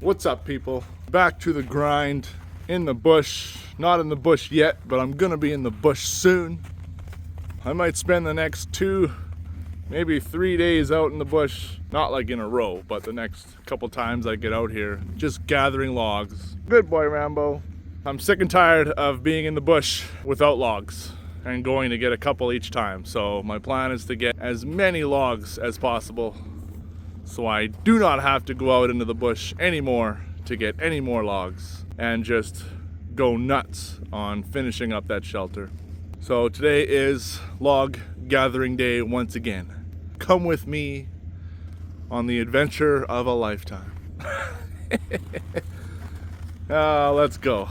What's up, people? Back to the grind in the bush. Not in the bush yet, but I'm gonna be in the bush soon. I might spend the next 2, maybe 3 days out in the bush. Not like in a row, but the next couple times I get out here, just gathering logs. Good boy, Rambo. I'm sick and tired of being in the bush without logs and going to get a couple each time. So my plan is to get as many logs as possible, so I do not have to go out into the bush anymore to get any more logs and just go nuts on finishing up that shelter. So today is log gathering day once again. Come with me on the adventure of a lifetime. Let's go.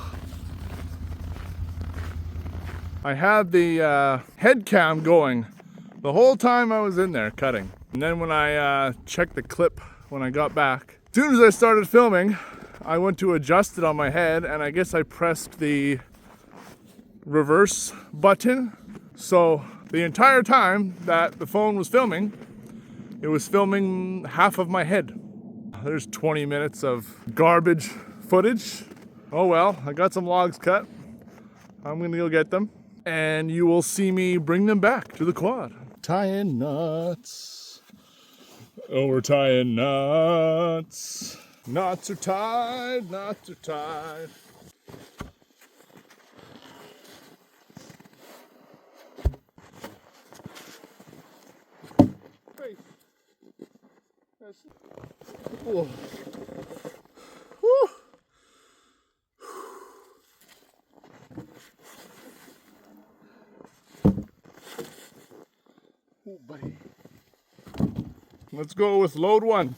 I had the head cam going the whole time I was in there cutting. And then when I checked the clip when I got back, as soon as I started filming, I went to adjust it on my head, and I guess I pressed the reverse button. So the entire time that the phone was filming, it was filming half of my head. There's 20 minutes of garbage footage. Oh well, I got some logs cut. I'm gonna go get them, and you will see me bring them back to the quad. Tying knots. Oh, we're tying knots. Knots are tied, knots are tied. Hey. Whoa. Woo. Oh, buddy. Let's go with load 1.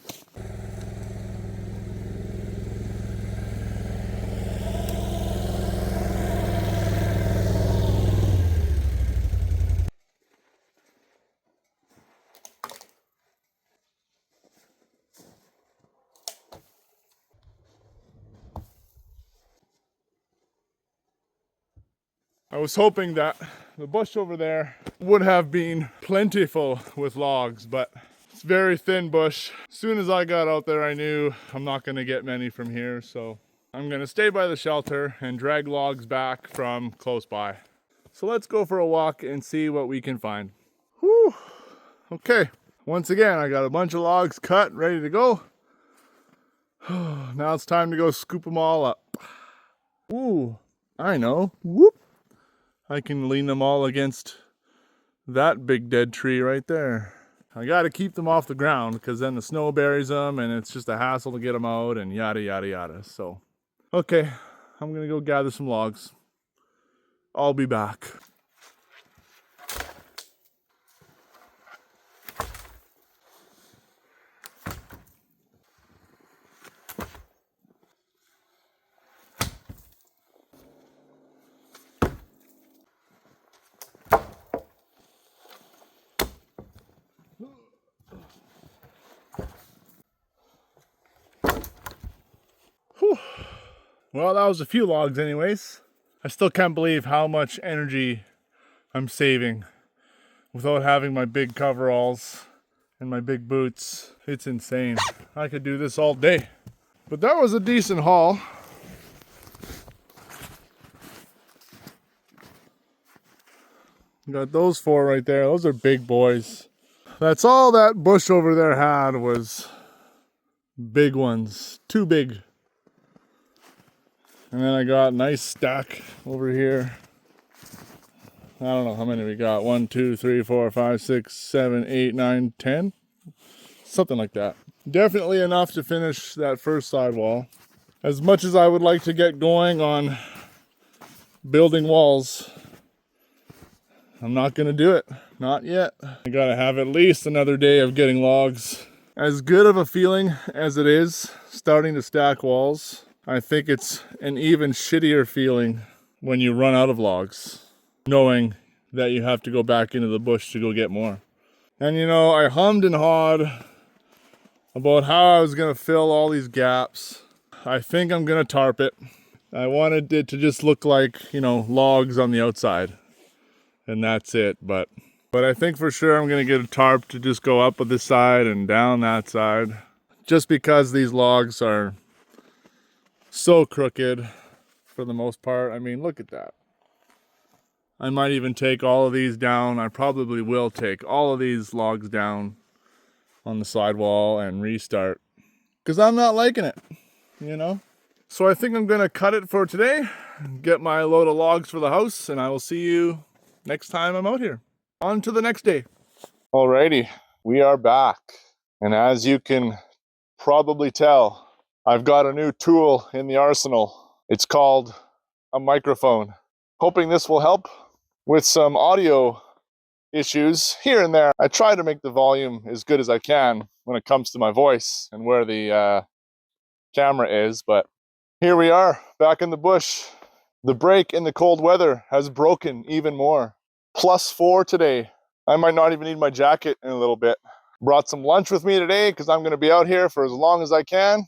I was hoping that the bush over there would have been plentiful with logs, but it's very thin bush. As soon as I got out there, I knew I'm not gonna get many from here, so I'm gonna stay by the shelter and drag logs back from close by. So let's go for a walk and see what we can find. Whew. Okay, once again, I got a bunch of logs cut, ready to go. Now it's time to go scoop them all up. Ooh, I know. Whoop. I can lean them all against that big dead tree right there. I gotta keep them off the ground because then the snow buries them and it's just a hassle to get them out and yada yada yada. So, okay, I'm gonna go gather some logs. I'll be back. Whew. Well, that was a few logs anyways. I still can't believe how much energy I'm saving without having my big coveralls and my big boots. It's insane. I could do this all day. But that was a decent haul. Got those 4 right there. Those are big boys. That's all that bush over there had, was big ones. Too big. And then I got a nice stack over here. I don't know how many we got. 1, 2, 3, 4, 5, 6, 7, 8, 9, 10. Something like that. Definitely enough to finish that first sidewall. As much as I would like to get going on building walls, I'm not gonna do it. Not yet. I gotta have at least another day of getting logs. As good of a feeling as it is starting to stack walls, I think it's an even shittier feeling when you run out of logs, knowing that you have to go back into the bush to go get more. And you know, I hummed and hawed about how I was gonna fill all these gaps. I think I'm gonna tarp it. I wanted it to just look like, you know, logs on the outside, and that's it. But I think for sure I'm gonna get a tarp to just go up with this side and down that side, just because these logs are so crooked for the most part. I mean, look at that. I might even take all of these down. I probably will take all of these logs down on the sidewall and restart, because I'm not liking it, you know? So I think I'm gonna cut it for today, get my load of logs for the house, and I will see you next time I'm out here. On to the next day. Alrighty, we are back. And as you can probably tell, I've got a new tool in the arsenal. It's called a microphone. Hoping this will help with some audio issues here and there. I try to make the volume as good as I can when it comes to my voice and where the camera is, but here we are back in the bush. The break in the cold weather has broken even more. +4 today. I might not even need my jacket in a little bit. Brought some lunch with me today because I'm going to be out here for as long as I can.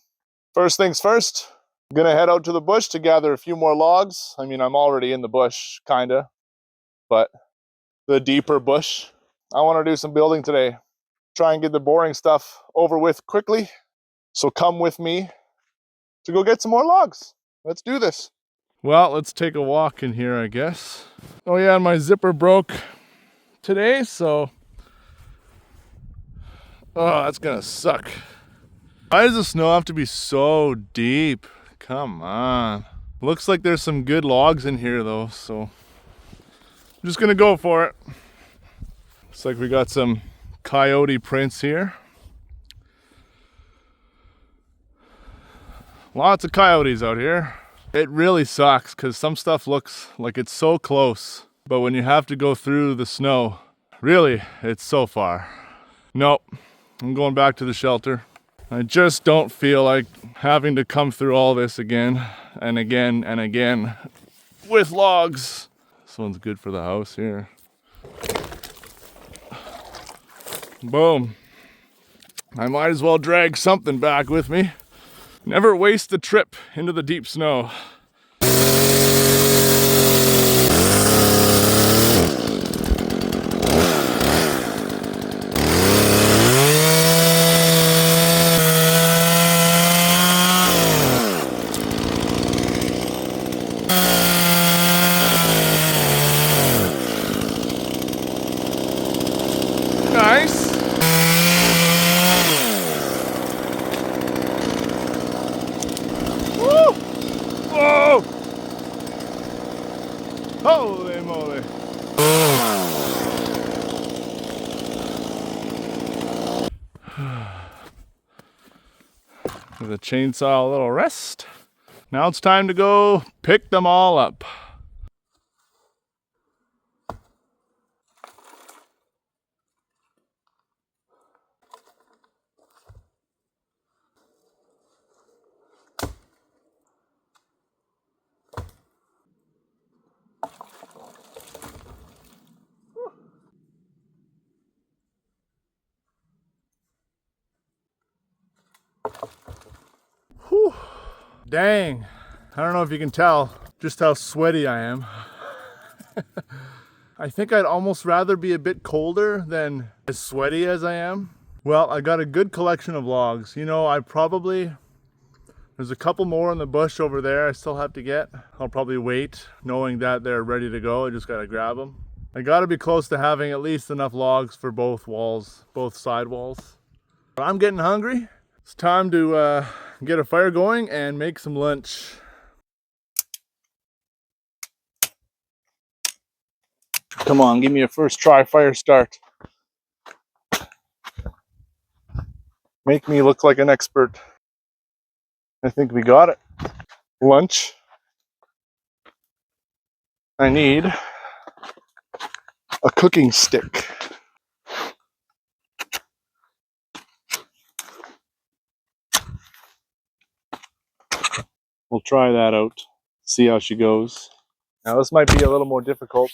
First things first, I'm going to head out to the bush to gather a few more logs. I mean, I'm already in the bush, kinda, but the deeper bush. I want to do some building today. Try and get the boring stuff over with quickly. So come with me to go get some more logs. Let's do this. Well, let's take a walk in here, I guess. Oh yeah, my zipper broke today, so oh, that's gonna suck. Why does the snow have to be so deep? Come on. Looks like there's some good logs in here though, so I'm just gonna go for it. Looks like we got some coyote prints here. Lots of coyotes out here. It really sucks because some stuff looks like it's so close, but when you have to go through the snow, really, it's so far. Nope, I'm going back to the shelter. I just don't feel like having to come through all this again and again and again with logs. This one's good for the house here. Boom. I might as well drag something back with me. Never waste the trip into the deep snow. Nice. Woo! Whoa! Holy moly. Give the chainsaw a little rest. Now it's time to go pick them all up. Whew. Dang. I don't know if you can tell just how sweaty I am. I think I'd almost rather be a bit colder than as sweaty as I am. Well, I got a good collection of logs. You know, there's a couple more in the bush over there I still have to get. I'll probably wait knowing that they're ready to go. I just gotta grab them. I gotta be close to having at least enough logs for both walls, both side walls. But I'm getting hungry. It's time to get a fire going and make some lunch. Come on, give me a first try fire start. Make me look like an expert. I think we got it. Lunch. I need a cooking stick. We'll try that out, see how she goes. Now this might be a little more difficult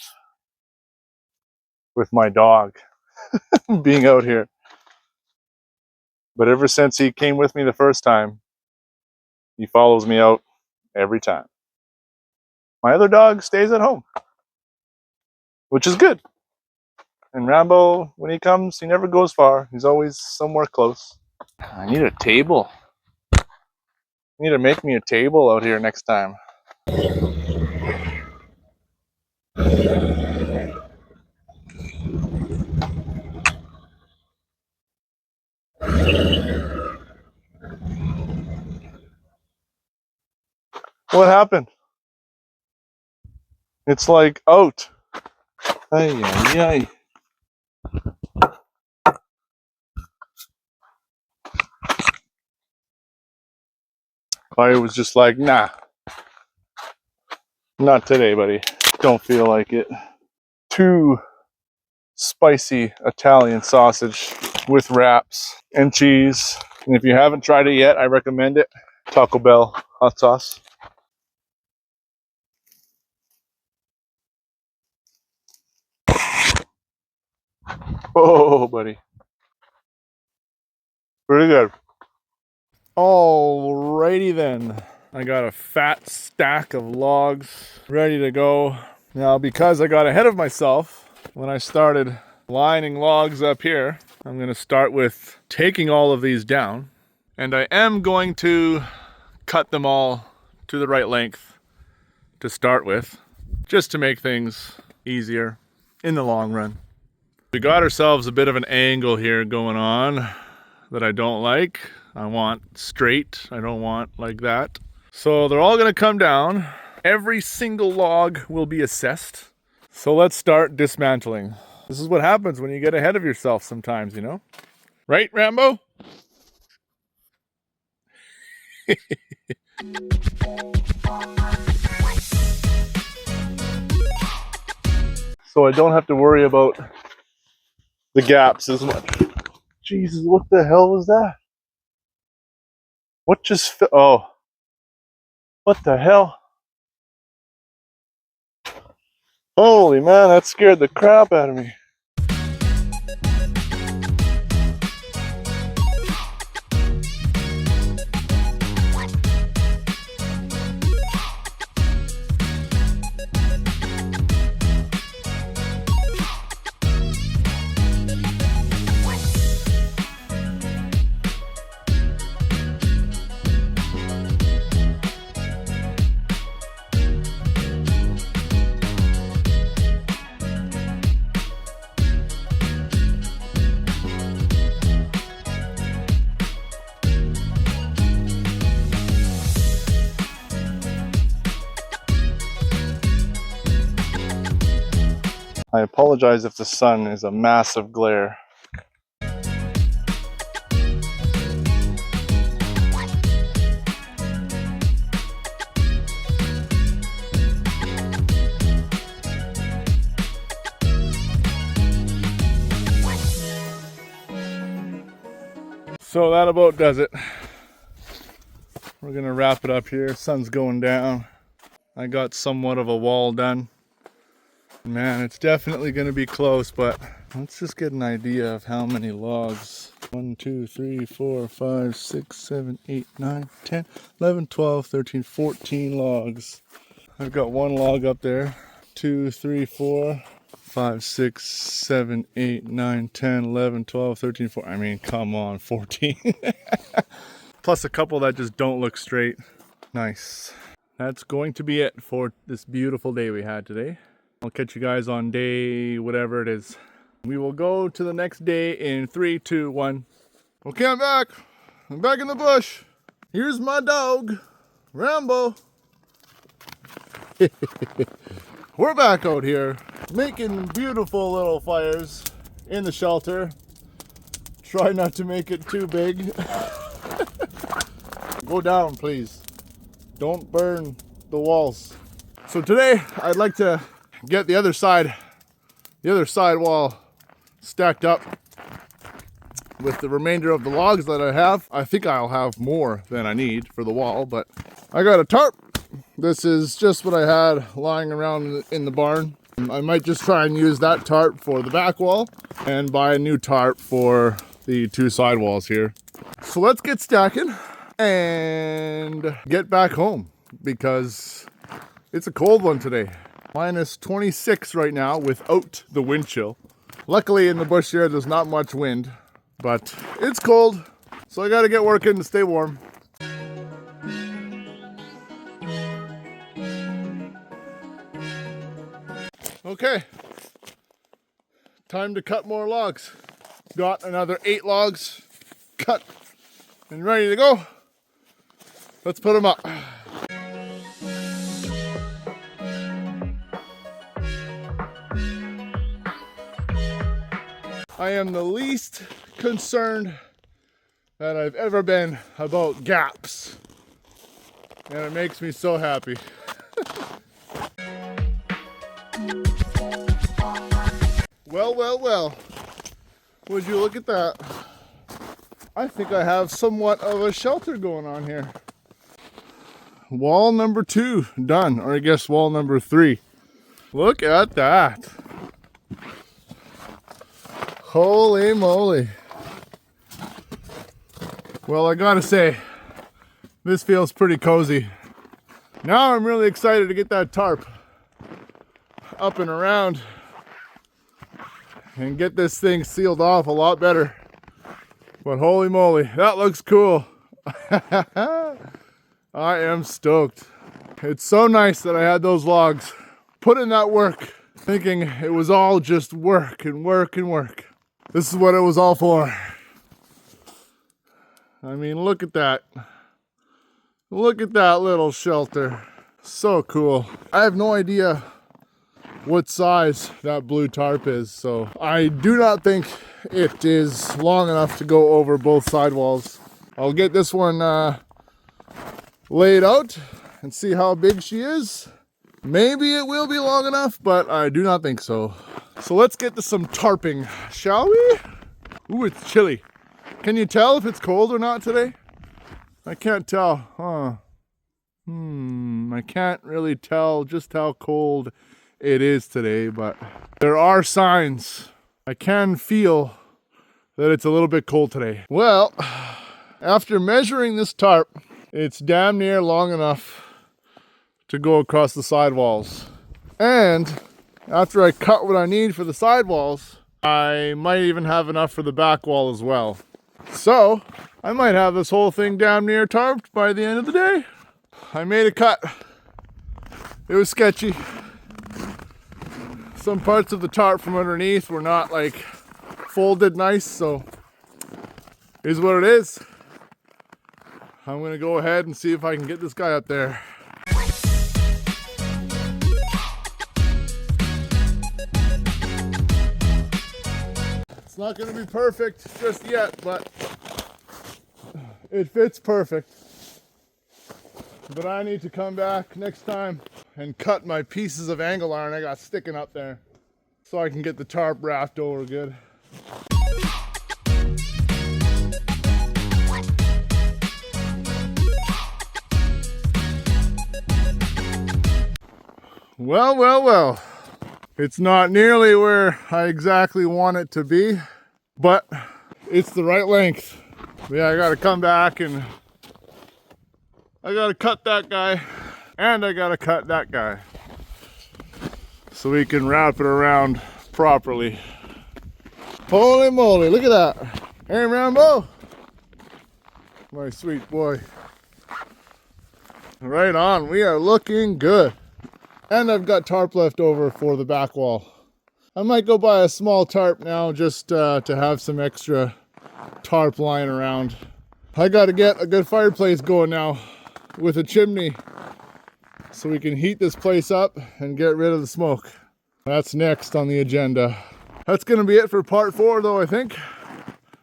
with my dog being out here. But ever since he came with me the first time, he follows me out every time. My other dog stays at home, which is good. And Rambo, when he comes, he never goes far. He's always somewhere close. I need a table. Need to make me a table out here next time. What happened? It's like out. Ay, ay, ay. I was just like, nah, not today, buddy. Don't feel like it. Too spicy Italian sausage with wraps and cheese. And if you haven't tried it yet, I recommend it. Taco Bell hot sauce. Oh, buddy. Pretty good. Alrighty then. I got a fat stack of logs ready to go. Now, because I got ahead of myself when I started lining logs up here, I'm going to start with taking all of these down. And I am going to cut them all to the right length to start with, just to make things easier in the long run. We got ourselves a bit of an angle here going on that I don't like. I want straight, I don't want like that. So they're all gonna come down. Every single log will be assessed. So let's start dismantling. This is what happens when you get ahead of yourself sometimes, you know? Right, Rambo? So I don't have to worry about the gaps as much. Jesus, what the hell was that? What just oh. What the hell? Holy man, that scared the crap out of me. I apologize if the sun is a massive glare. So that about does it. We're gonna wrap it up here. Sun's going down. I got somewhat of a wall done. Man, it's definitely gonna be close, but let's just get an idea of how many logs. 1, 2, 3, 4, 5, 6, 7, 8, 9, 10, 11, 12, 13, 14 logs. I've got one log up there. 2, 3, 4, 5, 6, 7, 8, 9, 10, 11, 12, 13, 14. I mean, come on, 14. Plus a couple that just don't look straight. Nice. That's going to be it for this beautiful day we had today. I'll catch you guys on day whatever it is. We will go to the next day in 3, 2, 1. Okay, I'm back. I'm back in the bush. Here's my dog, Rambo. We're back out here making beautiful little fires in the shelter. Try not to make it too big. Go down, please. Don't burn the walls. So today I'd like to get the other side wall stacked up with the remainder of the logs that I have. I think I'll have more than I need for the wall, but I got a tarp. This is just what I had lying around in the barn. I might just try and use that tarp for the back wall and buy a new tarp for the two side walls here. So let's get stacking and get back home because it's a cold one today. Minus 26 right now without the wind chill. Luckily in the bush here there's not much wind, but it's cold, so I gotta get working to stay warm. Okay, time to cut more logs. Got another 8 logs cut and ready to go. Let's put them up. I am the least concerned that I've ever been about gaps, and it makes me so happy. Well, would you look at that? I think I have somewhat of a shelter going on here. Wall number 2 done, or I guess wall number 3. Look at that. Holy moly. Well, I gotta say, this feels pretty cozy. Now I'm really excited to get that tarp up and around and get this thing sealed off a lot better. But holy moly, that looks cool. I am stoked. It's so nice that I had those logs, put in that work, thinking it was all just work and work and work. This is what it was all for. I mean, look at that. Look at that little shelter. So cool. I have no idea what size that blue tarp is, so I do not think it is long enough to go over both sidewalls. I'll get this one laid out and see how big she is. Maybe it will be long enough, but I do not think so. So let's get to some tarping, shall we? Ooh, it's chilly. Can you tell if it's cold or not today? I can't tell, huh? I can't really tell just how cold it is today, but there are signs. I can feel that it's a little bit cold today. Well, after measuring this tarp, it's damn near long enough to go across the sidewalls. And after I cut what I need for the sidewalls, I might even have enough for the back wall as well. So I might have this whole thing damn near tarped by the end of the day. I made a cut. It was sketchy. Some parts of the tarp from underneath were not like folded nice, so is what it is. I'm gonna go ahead and see if I can get this guy up there. It's not gonna be perfect just yet, but it fits perfect. But I need to come back next time and cut my pieces of angle iron I got sticking up there so I can get the tarp wrapped over good. Well. It's not nearly where I exactly want it to be, but it's the right length. Yeah, I gotta come back and I gotta cut that guy and I gotta cut that guy so we can wrap it around properly. Holy moly, look at that. Hey Rambo, my sweet boy. Right on, we are looking good. And I've got tarp left over for the back wall. I might go buy a small tarp now just to have some extra tarp lying around. I gotta get a good fireplace going now with a chimney so we can heat this place up and get rid of the smoke. That's next on the agenda. That's gonna be it for part 4 though, I think.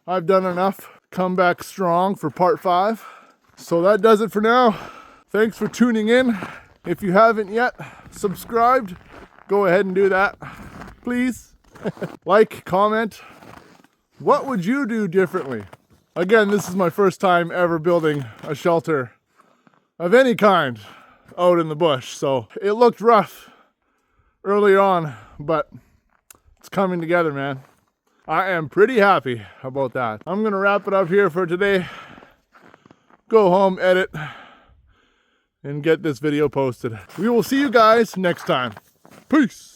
I've done enough. Come back strong for part 5. So that does it for now. Thanks for tuning in. If you haven't yet subscribed, go ahead and do that, please. Like, comment. What would you do differently? Again, this is my first time ever building a shelter of any kind out in the bush, so it looked rough early on, but it's coming together, man. I am pretty happy about that. I'm gonna wrap it up here for today. Go home, edit, and get this video posted. We will see you guys next time. Peace.